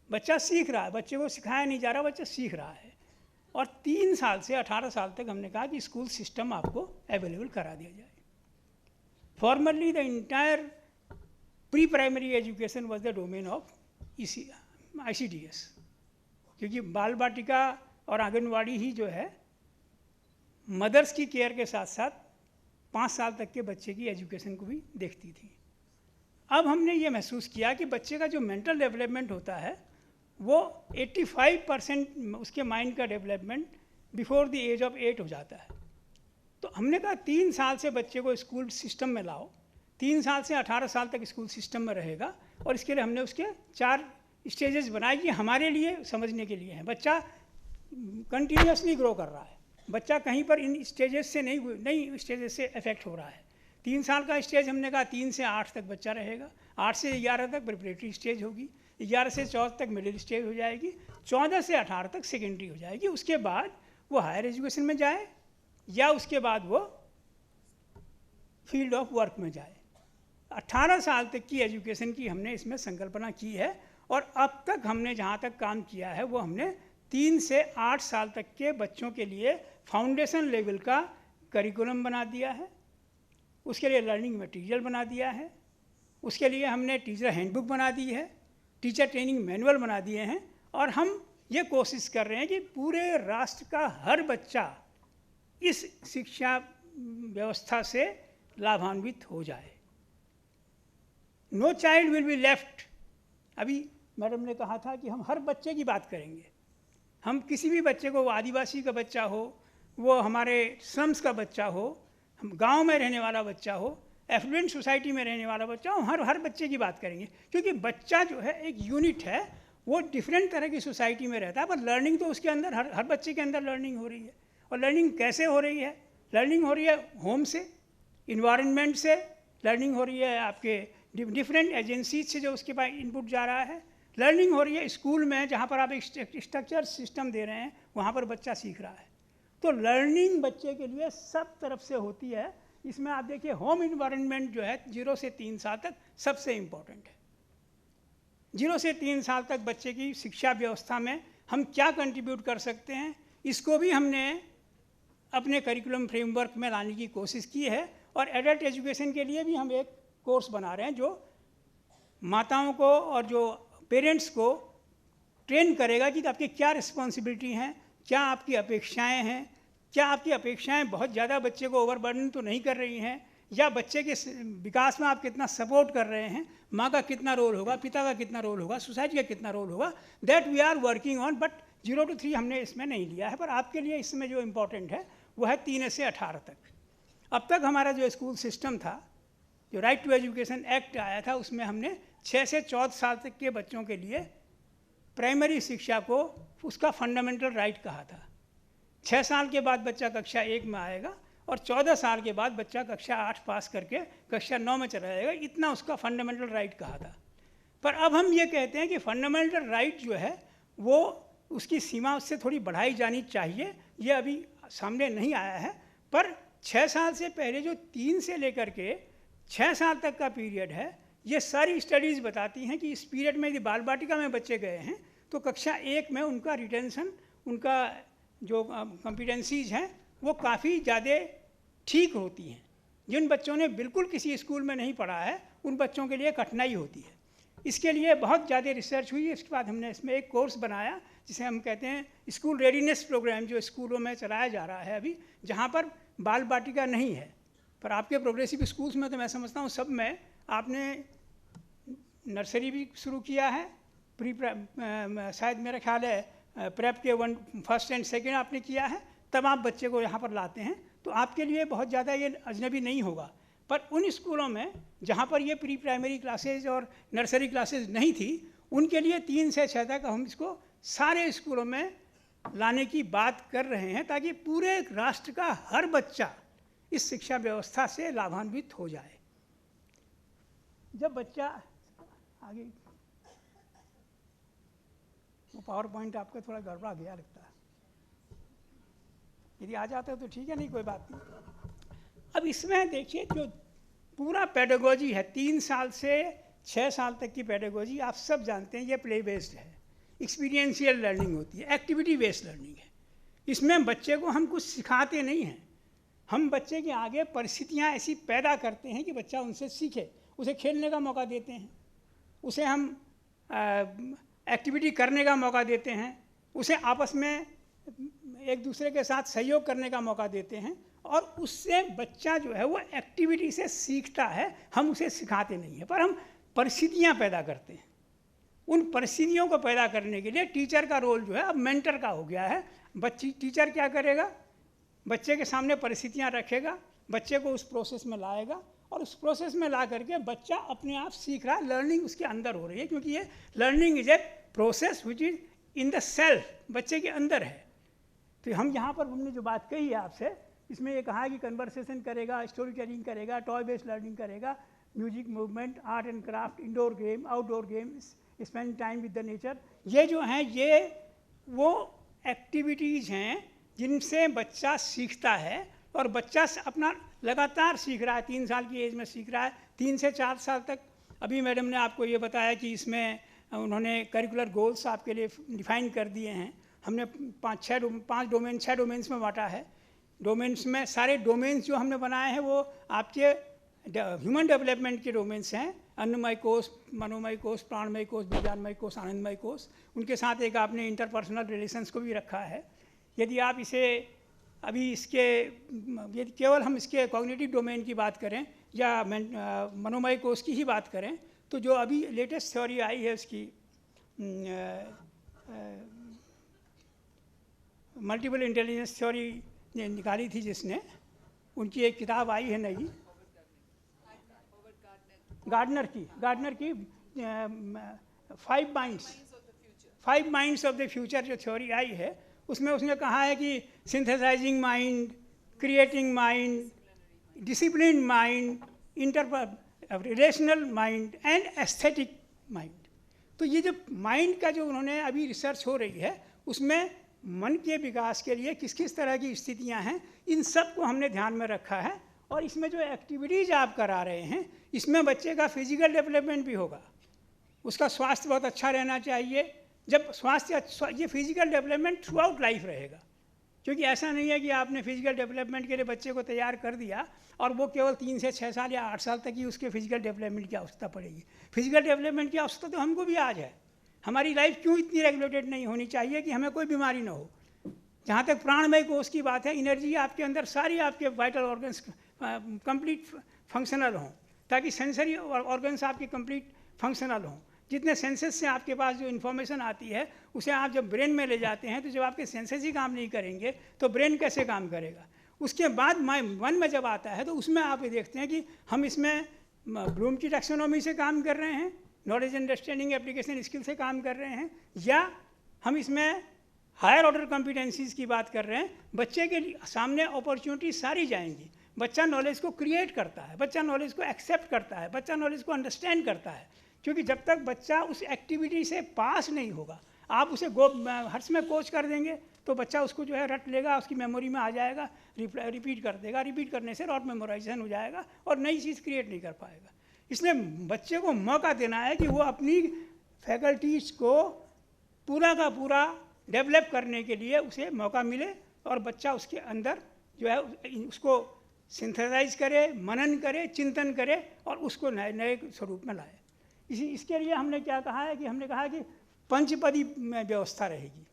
बच्चा सीख रहा है, बच्चे को सिखाया नहीं जा रहा, बच्चा सीख रहा है। और 3 साल से 18 साल तक हमने कहा कि स्कूल सिस्टम आपको अवेलेबल करा दिया जाए। Formerly the entire pre primary education was the domain of ICDS, क्योंकि बाल बाटिका और आंगनवाड़ी ही जो है मदर्स की केयर के साथ साथ 5 साल तक के बच्चे की एजुकेशन को भी देखती थी। अब हमने ये महसूस किया कि बच्चे का जो मेंटल डेवलपमेंट होता है वो 85% उसके माइंड का development before the age of 8 हो जाता है। तो हमने कहा 3 साल से बच्चे को स्कूल सिस्टम में लाओ, 3 साल से 18 साल तक स्कूल सिस्टम में रहेगा, और इसके लिए हमने उसके 4 स्टेजेस बनाए कि हमारे लिए समझने के लिए हैं। बच्चा कंटिन्यूसली ग्रो कर रहा है, बच्चा कहीं पर इन स्टेजेस से नहीं स्टेजेस से अफेक्ट हो रहा है। 3 साल का स्टेज हमने कहा 3 से 8 तक बच्चा रहेगा, 8 से 11 तक प्रिपरेटरी स्टेज होगी, 11 से 14 तक मिडिल स्टेज हो जाएगी, 14 से 18 तक सेकेंडरी हो जाएगी। उसके बाद वो हायर एजुकेशन में जाए या उसके बाद वो फील्ड ऑफ वर्क में जाए। 18 साल तक की एजुकेशन की हमने इसमें संकल्पना की है और अब तक हमने जहाँ तक काम किया है वो हमने 3 से 8 साल तक के बच्चों के लिए फाउंडेशन लेवल का करिकुलम बना दिया है, उसके लिए लर्निंग मटेरियल बना दिया है, उसके लिए हमने टीचर हैंडबुक बना दी है, टीचर ट्रेनिंग मैनुअल बना दिए हैं और हम ये कोशिश कर रहे हैं कि पूरे राष्ट्र का हर बच्चा इस शिक्षा व्यवस्था से लाभान्वित हो जाए। No child will be left. अभी मैडम ने कहा था कि हम हर बच्चे की बात करेंगे, हम किसी भी बच्चे को, वो आदिवासी का बच्चा हो, वो हमारे स्लम्स का बच्चा हो, हम गांव में रहने वाला बच्चा हो, एफ्लुएंट सोसाइटी में रहने वाला बच्चा हो, हर बच्चे की बात करेंगे। क्योंकि बच्चा जो है एक यूनिट है, वो डिफरेंट तरह की सोसाइटी में रहता है, पर लर्निंग तो उसके अंदर हर बच्चे के अंदर लर्निंग हो रही है। और लर्निंग कैसे हो रही है? लर्निंग हो रही है होम से, इन्वायरमेंट से, लर्निंग हो रही है आपके डिफरेंट एजेंसीज से जो उसके पास इनपुट जा रहा है, लर्निंग हो रही है स्कूल में जहाँ पर आप एक स्ट्रक्चर सिस्टम दे रहे हैं, वहाँ पर बच्चा सीख रहा है। तो लर्निंग बच्चे के लिए सब तरफ से होती है। इसमें आप देखिए होम इन्वायरमेंट जो है 0 से 3 साल तक सबसे इम्पोर्टेंट है। 0 से 3 साल तक बच्चे की शिक्षा व्यवस्था में हम क्या कंट्रीब्यूट कर सकते हैं, इसको भी हमने अपने करिकुलम फ्रेमवर्क में लाने की कोशिश की है। और एडल्ट एजुकेशन के लिए भी हम एक कोर्स बना रहे हैं जो माताओं को और जो पेरेंट्स को ट्रेन करेगा कि आपकी क्या रिस्पॉन्सिबिलिटी हैं, क्या आपकी अपेक्षाएं हैं, क्या आपकी अपेक्षाएं बहुत ज़्यादा बच्चे को ओवरबर्डन तो नहीं कर रही हैं, या बच्चे के विकास में आप कितना सपोर्ट कर रहे हैं, माँ का कितना रोल होगा, पिता का कितना रोल होगा, सोसाइटी का कितना रोल होगा, that we are working on. But 0 to 3 हमने इसमें नहीं लिया है, पर आपके लिए इसमें जो इम्पोर्टेंट है वो है 3 से 18 तक। अब तक हमारा जो स्कूल सिस्टम था, जो राइट टू एजुकेशन एक्ट आया था, उसमें हमने 6 से 14 साल तक के बच्चों के लिए प्राइमरी शिक्षा को उसका फंडामेंटल राइट कहा था। 6 साल के बाद बच्चा कक्षा 1 में आएगा और 14 साल के बाद बच्चा कक्षा 8 पास करके कक्षा 9 में चला जाएगा, इतना उसका फंडामेंटल राइट कहा था। पर अब हम ये कहते हैं कि फंडामेंटल राइट जो है वो उसकी सीमा उससे थोड़ी बढ़ाई जानी चाहिए। ये अभी सामने नहीं आया है, पर 6 साल से पहले जो 3 से लेकर के 6 साल तक का पीरियड है, ये सारी स्टडीज़ बताती हैं कि इस पीरियड में यदि बाल बाटिका में बच्चे गए हैं तो कक्षा 1 में उनका रिटेंशन, उनका जो कॉम्पिटेंसीज हैं वो काफ़ी ज़्यादा ठीक होती हैं। जिन बच्चों ने बिल्कुल किसी स्कूल में नहीं पढ़ा है उन बच्चों के लिए कठिनाई होती है। इसके लिए बहुत ज़्यादा रिसर्च हुई। इसके बाद हमने इसमें एक कोर्स बनाया जिसे हम कहते हैं स्कूल रेडीनेस प्रोग्राम, जो स्कूलों में चलाया जा रहा है अभी, जहाँ पर बाल बाटिका नहीं है। पर आपके प्रोग्रेसिव स्कूल्स में तो मैं समझता हूँ सब में आपने नर्सरी भी शुरू किया है, शायद मेरा ख्याल है प्रेप के 1st and 2nd आपने किया है, तब आप बच्चे को यहाँ पर लाते हैं। तो आपके लिए बहुत ज़्यादा ये अजनबी नहीं होगा। पर उन स्कूलों में जहाँ पर ये प्री प्राइमरी क्लासेज और नर्सरी क्लासेज नहीं थी, उनके लिए 3 से 6 तक हम इसको सारे स्कूलों में लाने की बात कर रहे हैं, ताकि पूरे राष्ट्र का हर बच्चा इस शिक्षा व्यवस्था से लाभान्वित हो जाए। जब बच्चा आगे, वो पावर पॉइंट आपका थोड़ा गड़बड़ा गया लगता है, यदि आ जाता है तो ठीक है, नहीं कोई बात नहीं। अब इसमें देखिए जो पूरा पेडागोजी है, 3 साल से 6 साल तक की पेडागोजी आप सब जानते हैं, ये प्ले बेस्ड है, एक्सपीरियंशियल लर्निंग होती है, एक्टिविटी बेस्ड लर्निंग है। इसमें बच्चे को हम कुछ सिखाते नहीं हैं, हम बच्चे के आगे परिस्थितियाँ ऐसी पैदा करते हैं कि बच्चा उनसे सीखे। उसे खेलने का मौका देते हैं, उसे हम एक्टिविटी करने का मौका देते हैं, उसे आपस में एक दूसरे के साथ सहयोग करने का मौका देते हैं, और उससे बच्चा जो है वो एक्टिविटी से सीखता है। हम उसे सिखाते नहीं हैं, पर हम परिस्थितियाँ पैदा करते हैं। उन परिस्थितियों को पैदा करने के लिए टीचर का रोल जो है अब मेंटर का हो गया है। टीचर क्या करेगा? बच्चे के सामने परिस्थितियाँ रखेगा, बच्चे को उस प्रोसेस में लाएगा, और उस प्रोसेस में ला करके बच्चा अपने आप सीख रहा है, लर्निंग उसके अंदर हो रही है, क्योंकि ये learning is a process which is in the self, बच्चे के अंदर है। तो हम यहाँ पर हमने जो बात कही है आपसे इसमें ये कहा है कि कन्वर्सेशन करेगा, स्टोरी टेलिंग करेगा, टॉय बेस्ड लर्निंग करेगा, music, movement, art and craft, indoor game, outdoor games, spend time with the nature. ये जो हैं ये वो एक्टिविटीज़ हैं जिनसे बच्चा सीखता है, और बच्चा अपना लगातार सीख रहा है, 3 साल की एज में सीख रहा है, 3 से 4 साल तक। अभी मैडम ने आपको ये बताया कि इसमें उन्होंने करिकुलर गोल्स आपके लिए डिफाइन कर दिए हैं। हमने 6 डोमेन्स में बांटा है। डोमेन्स में सारे डोमेन्स जो हमने बनाए हैं वो आपके ह्यूमन डेवलपमेंट के डोमेन्स हैं, अन्नमय कोश, मनोमय कोश, प्राणमय कोश, विज्ञानमय कोश, आनंदमय कोश। उनके साथ एक आपने इंटरपर्सनल रिलेशंस को भी रखा है। यदि आप इसे अभी इसके यदि केवल हम इसके कॉग्निटिव डोमेन की बात करें या मनोमय कोश की ही बात करें, तो जो अभी लेटेस्ट थ्योरी आई है उसकी मल्टीपल इंटेलिजेंस थ्योरी निकाली थी जिसने, उनकी एक किताब आई है नई, गार्डनर की 5 माइंड्स ऑफ द फ्यूचर जो थ्योरी आई है, उसमें उसने कहा है कि synthesising mind, creating mind, discipline mind, relational mind and aesthetic mind. तो ये जो माइंड का जो उन्होंने अभी रिसर्च हो रही है, उसमें मन के विकास के लिए किस किस तरह की स्थितियां हैं, इन सब को हमने ध्यान में रखा है। और इसमें जो एक्टिविटीज़ आप करा रहे हैं, इसमें बच्चे का फिजिकल डेवलपमेंट भी होगा, उसका स्वास्थ्य बहुत अच्छा रहना चाहिए। जब स्वास्थ्य ये physical development through out life रहेगा, क्योंकि ऐसा नहीं है कि आपने फिजिकल डेवलपमेंट के लिए बच्चे को तैयार कर दिया और वो केवल 3 से 6 साल या 8 साल तक ही उसके फिजिकल डेवलपमेंट की आवश्यकता पड़ेगी। फिजिकल डेवलपमेंट की आवश्यकता तो हमको भी आज है। हमारी लाइफ क्यों इतनी रेगुलेटेड नहीं होनी चाहिए कि हमें कोई बीमारी ना हो। जहाँ तक प्राणमय कोश की बात है, एनर्जी आपके अंदर सारी आपके वाइटल ऑर्गन्स कंप्लीट फंक्शनल हों, ताकि सेंसरी ऑर्गन्स आपके कंप्लीट फंक्शनल हों। जितने सेंसेस से आपके पास जो इन्फॉर्मेशन आती है, उसे आप जब ब्रेन में ले जाते हैं, तो जब आपके सेंसेस ही काम नहीं करेंगे तो ब्रेन कैसे काम करेगा। उसके बाद मन में जब आता है, तो उसमें आप ये देखते हैं कि हम इसमें ब्लूम की टैक्सोनॉमी से काम कर रहे हैं, नॉलेज अंडरस्टैंडिंग एप्लीकेशन स्किल से काम कर रहे हैं, या हम इसमें हायर ऑर्डर कॉम्पिटेंसीज की बात कर रहे हैं। बच्चे के सामने अपॉर्चुनिटी सारी जाएंगी। बच्चा नॉलेज को क्रिएट करता है, बच्चा नॉलेज को एक्सेप्ट करता है, बच्चा नॉलेज को अंडरस्टैंड करता है। क्योंकि जब तक बच्चा उस एक्टिविटी से पास नहीं होगा, आप उसे हर समय कोच कर देंगे तो बच्चा उसको जो है रट लेगा, उसकी मेमोरी में आ जाएगा, रिपीट कर देगा। रिपीट करने से रॉट मेमोराइजेशन हो जाएगा और नई चीज़ क्रिएट नहीं कर पाएगा। इसलिए बच्चे को मौका देना है कि वो अपनी फैकल्टीज़ को पूरा का पूरा डेवलप करने के लिए उसे मौका मिले, और बच्चा उसके अंदर जो है उसको सिंथेसाइज करे, मनन करे, चिंतन करे और उसको नए नए स्वरूप में लाए। इसके लिए हमने क्या कहा है कि हमने कहा कि पंचपदी में व्यवस्था रहेगी।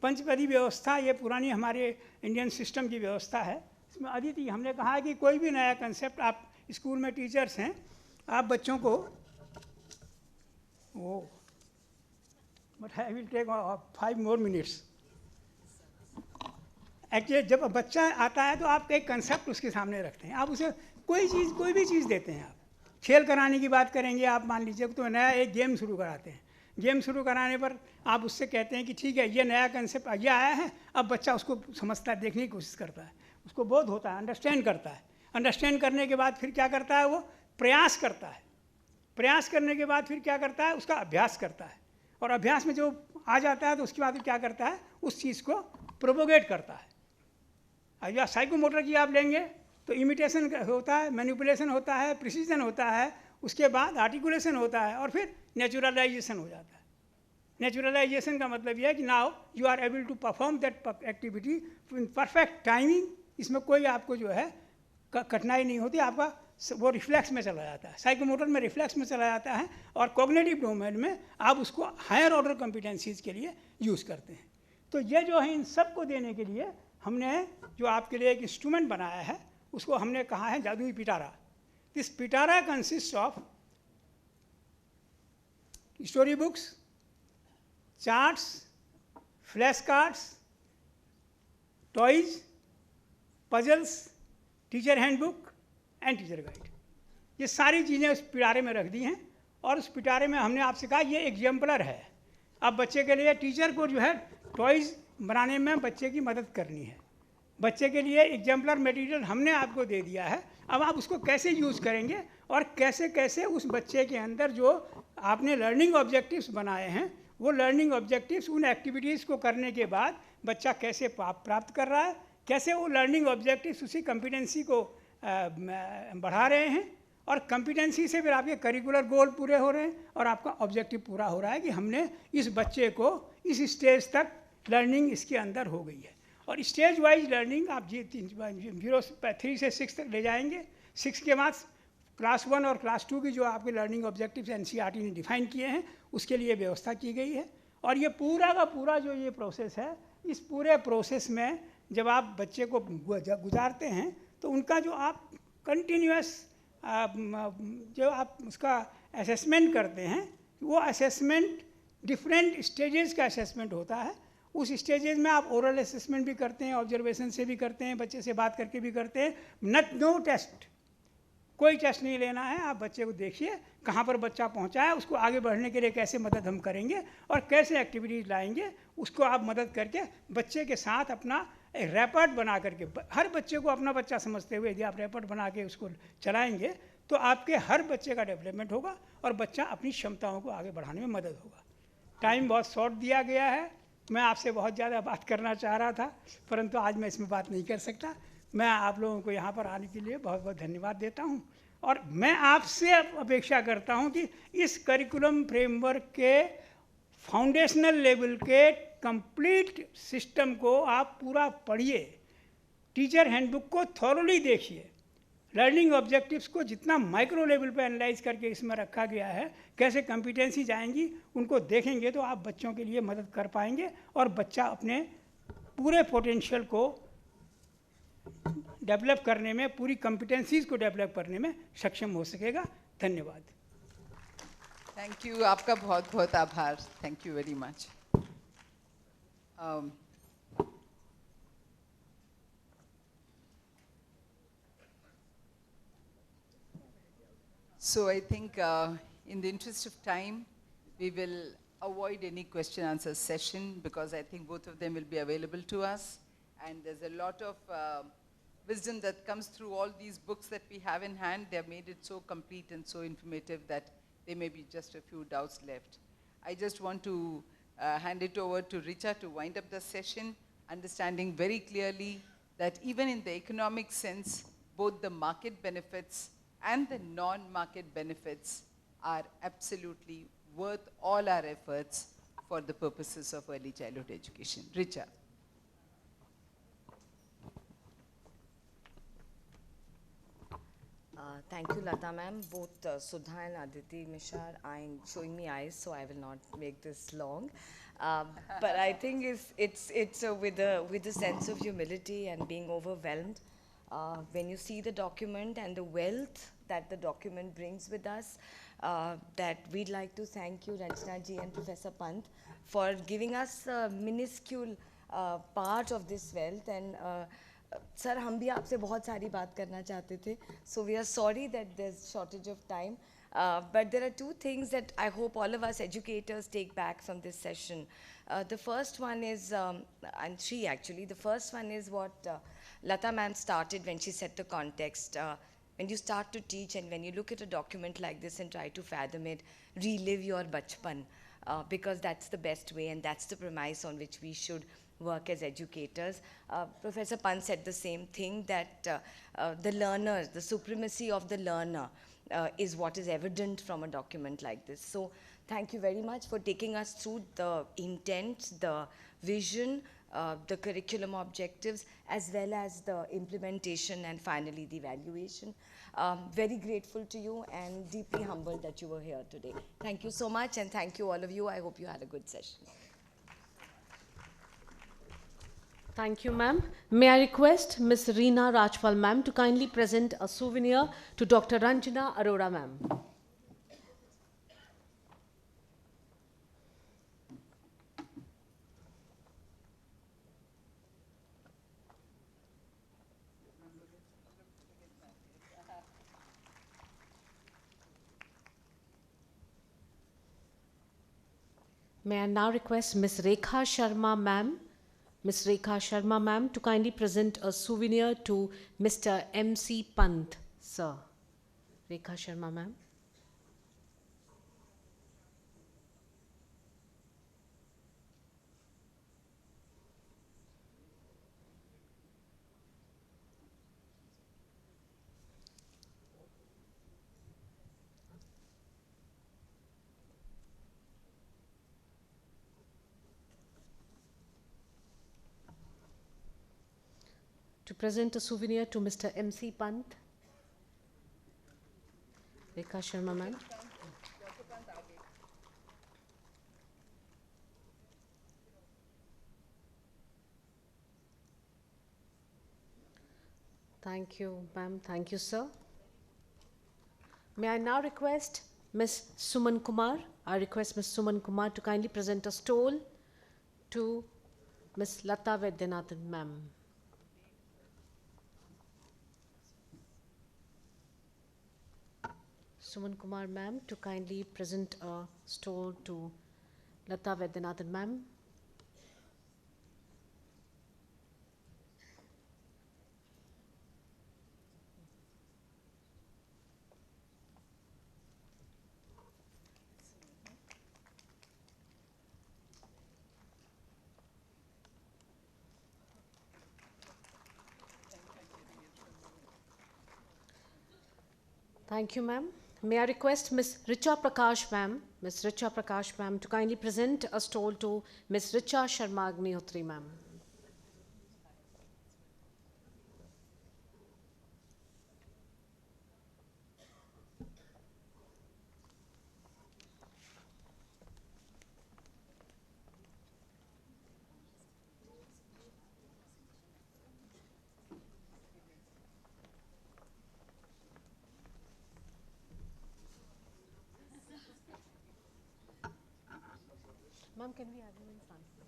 पंचपदी व्यवस्था ये पुरानी हमारे इंडियन सिस्टम की व्यवस्था है। इसमें अदिति हमने कहा है कि कोई भी नया कंसेप्ट, आप स्कूल में टीचर्स हैं, आप बच्चों को but I will take 5 more minutes। Actually जब बच्चा आता है तो आप एक कंसेप्ट उसके सामने रखते हैं, आप उसे कोई भी चीज़ देते हैं। आप खेल कराने की बात करेंगे, आप मान लीजिए तो नया एक गेम शुरू कराते हैं। गेम शुरू कराने पर आप उससे कहते हैं कि ठीक है, ये नया कंसेप्ट ये आया है, अब बच्चा उसको समझता है, देखने की कोशिश करता है, उसको बोध होता है, अंडरस्टैंड करता है। अंडरस्टैंड करने के बाद फिर क्या करता है, वो प्रयास करता है। प्रयास करने के बाद फिर क्या करता है, उसका अभ्यास करता है, और अभ्यास में जो आ जाता है तो उसके बाद क्या करता है, उस चीज़ को प्रोपोगेट करता है। या साइकोमोटर की आप लेंगे तो इमिटेशन होता है, मैनिपुलेशन होता है, प्रिसीजन होता है, उसके बाद आर्टिकुलेशन होता है, और फिर नेचुरलाइजेशन हो जाता है। नेचुरलाइजेशन का मतलब यह है कि now you are able to perform that activity in perfect timing. इसमें कोई आपको जो है कठिनाई नहीं होती, आपका वो रिफ्लेक्स में चला जाता है। साइकोमोटर में रिफ्लेक्स में चला जाता है, और कॉग्निटिव डोमेन में आप उसको हायर ऑर्डर कॉम्पिटेंसीज के लिए यूज़ करते हैं। तो ये जो है, इन सब को देने के लिए हमने जो आपके लिए एक इंस्ट्रूमेंट बनाया है, उसको हमने कहा है जादुई पिटारा। This Pitara consist of story books, charts, flash cards, toys, puzzles, teacher handbook and teacher guide. ये सारी चीज़ें उस पिटारे में रख दी हैं, और उस पिटारे में हमने आपसे कहा ये एग्जाम्पलर है। अब बच्चे के लिए टीचर को जो है टॉयज़ बनाने में बच्चे की मदद करनी है, बच्चे के लिए एग्जाम्पलर मटेरियल हमने आपको दे दिया है, अब आप उसको कैसे यूज़ करेंगे और कैसे कैसे उस बच्चे के अंदर जो आपने लर्निंग ऑब्जेक्टिव्स बनाए हैं, वो लर्निंग ऑब्जेक्टिव्स उन एक्टिविटीज़ को करने के बाद बच्चा कैसे प्राप्त कर रहा है, कैसे वो लर्निंग ऑब्जेक्टिव्स उसी कॉम्पिटेंसी को बढ़ा रहे हैं, और कॉम्पिटेंसी से फिर आपके करिकुलर गोल पूरे हो रहे हैं और आपका ऑब्जेक्टिव पूरा हो रहा है कि हमने इस बच्चे को इस स्टेज तक लर्निंग इसके अंदर हो गई है। और स्टेज वाइज लर्निंग आप 3 से 6 तक ले जाएंगे। 6 के बाद क्लास 1 और क्लास 2 की जो आपके लर्निंग ऑब्जेक्टिव्स एनसीईआरटी ने डिफाइन किए हैं उसके लिए व्यवस्था की गई है। और ये पूरा का पूरा जो ये प्रोसेस है, इस पूरे प्रोसेस में जब आप बच्चे को गुजारते हैं तो उनका जो आप कंटिन्यूस जो आप उसका असेसमेंट करते हैं, वो असेसमेंट डिफरेंट स्टेजेस का असेसमेंट होता है। उस स्टेजेस में आप ओरल असेसमेंट भी करते हैं, ऑब्जर्वेशन से भी करते हैं, बच्चे से बात करके भी करते हैं। नो टेस्ट, कोई टेस्ट नहीं लेना है। आप बच्चे को देखिए कहाँ पर बच्चा पहुँचा है, उसको आगे बढ़ने के लिए कैसे मदद हम करेंगे और कैसे एक्टिविटीज़ लाएंगे, उसको आप मदद करके बच्चे के साथ अपना एक रैपर्ट बना करके, हर बच्चे को अपना बच्चा समझते हुए यदि आप रैपर्ट बना के उसको चलाएंगे तो आपके हर बच्चे का डेवलपमेंट होगा और बच्चा अपनी क्षमताओं को आगे बढ़ाने में मदद होगा। टाइम बहुत शॉर्ट दिया गया है, मैं आपसे बहुत ज़्यादा बात करना चाह रहा था परंतु आज मैं इसमें बात नहीं कर सकता। मैं आप लोगों को यहाँ पर आने के लिए बहुत बहुत धन्यवाद देता हूँ और मैं आपसे अपेक्षा करता हूँ कि इस करिकुलम फ्रेमवर्क के फाउंडेशनल लेवल के कंप्लीट सिस्टम को आप पूरा पढ़िए, टीचर हैंडबुक को थॉरोली देखिए, लर्निंग ऑब्जेक्टिव्स को जितना माइक्रो लेवल पे एनालाइज करके इसमें रखा गया है, कैसे कॉम्पिटेंसी जाएंगी, उनको देखेंगे तो आप बच्चों के लिए मदद कर पाएंगे और बच्चा अपने पूरे पोटेंशियल को डेवलप करने में, पूरी कॉम्पिटेंसीज को डेवलप करने में सक्षम हो सकेगा। धन्यवाद। थैंक यू, आपका बहुत बहुत आभार। Thank you very much. So I think in the interest of time, we will avoid any question answer session because I think both of them will be available to us. And there's a lot of wisdom that comes through all these books that we have in hand. They have made it so complete and so informative that there may be just a few doubts left. I just want to hand it over to Richa to wind up the session, understanding very clearly that even in the economic sense, both the market benefits and the non-market benefits are absolutely worth all our efforts for the purposes of early childhood education. Richa. Thank you, Lata ma'am. Both Sudha and Aditi Mishra are showing me eyes, so I will not make this long. But I think it's with a sense of humility and being overwhelmed when you see the document and the wealth that the document brings with us, that we'd like to thank you, Ranjana ji and Professor Pant, for giving us a minuscule part of this wealth. And sir, हम भी आपसे बहुत सारी बात करना चाहते थे. So we are sorry that there's shortage of time. But there are two things that I hope all of us educators take back from this session. The first one is, and three actually, the first one is what Lata ma'am started when she set the context. When you start to teach and when you look at a document like this and try to fathom it, relive your bachpan, because that's the best way and that's the premise on which we should work as educators. Professor Pant said the same thing, that the learner, the supremacy of the learner is what is evident from a document like this. So thank you very much for taking us through the intent, the vision, the curriculum objectives, as well as the implementation and finally the evaluation. Very grateful to you and deeply humbled that you were here today. Thank you so much, and thank you all of you. I hope you had a good session. Thank you, ma'am. May I request Ms. Reena Rajpal, ma'am, to kindly present a souvenir to Dr. Ranjana Arora, ma'am. May I now request Ms. Rekha Sharma, ma'am, Ms. Rekha Sharma ma'am to kindly present a souvenir to Mr. M.C. Pant, sir. Rekha Sharma ma'am. To present a souvenir to Mr. M.C. Pant. Rekha Sharma ma'am. Thank you, ma'am. Thank you, sir. May I now request Ms. Suman Kumar? I request Ms. Suman Kumar to kindly present a stole to Ms. Lata Vaidyanathan, ma'am. Suman Kumar, ma'am, to kindly present a stole to Lata Vaidyanathan, ma'am. Thank you, ma'am. May I request Ms. Richa Prakash, ma'am, Ms. Richa Prakash, ma'am, to kindly present a stole to Ms. Richa Sharma Agnihotri, ma'am. Ma'am, can we have you in front, please?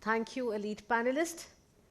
Thank you, elite panelist.